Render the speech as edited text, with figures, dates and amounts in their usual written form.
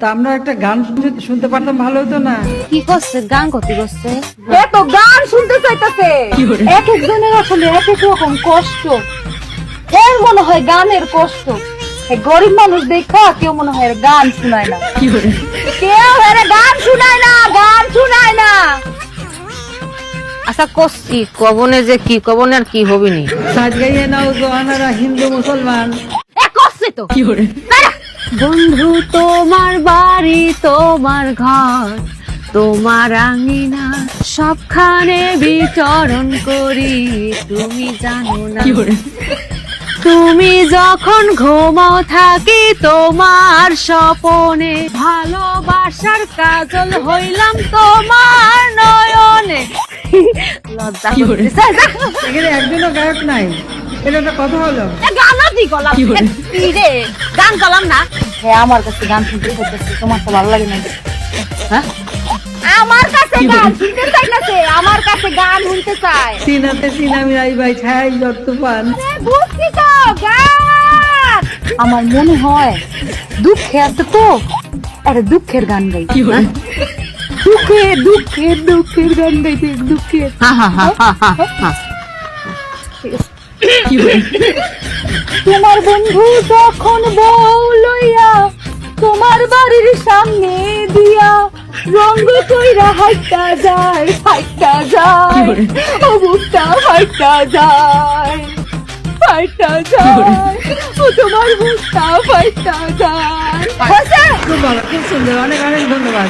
তা আমরা একটা গান শুনতে পারতাম, ভালো হতো না? কি করছে? গান করতে করছে? এত গান শুনতে চাইতেছে। এক একজনের আসলে এক এক রকম কষ্ট। এর মনে হয় গানের কষ্ট। এই গরিব মানুষ দেখা কেউ মনে হয় এর গান শুনায় না। কেউ এর গান শুনায় না, গান শুনায় না। আচ্ছা করছি, কবনে যে কি কবনে আর কি হবিনি। সাজ গাইয়ে নাও জোয়ানারা হিন্দু মুসলমান। এ করছে তো। বন্ধু তোমার বাড়ি, তোমার ঘর, তোমার আঙিনা, সবখানে বিচরণ করি, তুমি জানো না। তুমি যখন ঘুমাও থাকি তোমার স্বপনে, ভালোবাসার কাজল হইলাম তোমার নয়নে। লজ্জা করতেছে। এখানে একজনও গায়ক নাই, এটা একটা কথা হলো? গানও দি গলাম। রে গান গলাম না। হ্যাঁ, আমার কাছে গান শুনতে চাইতেছে, তোমার তো ভালো লাগে না? হ্যাঁ, আমার কাছে গান শুনতে চাইতেছে, আমার কাছে গান শুনতে চায়। সিনাতে সিনামি আই ভাই ছাই যত তুফান। বুঝছি তো গান। আমার মনে হয় দুঃখে আছে তো, আরে দুঃখের গান গাই। দুঃখের দুঃখের দুঃখের গান গাইতে, দুঃখের। তোমার বন্ধু যখন বউ লইয়া তোমার বাড়ির সামনে দিয়া রঙ্গ কইরা হাইটা যায়, হাইটা যায়, ও বুকটা হাইটা যায়, ফাইটা যায়, ও তোমার বুকটা ফাইটা যায়। খুব ভালো, খুব সুন্দর, অনেক অনেক ধন্যবাদ।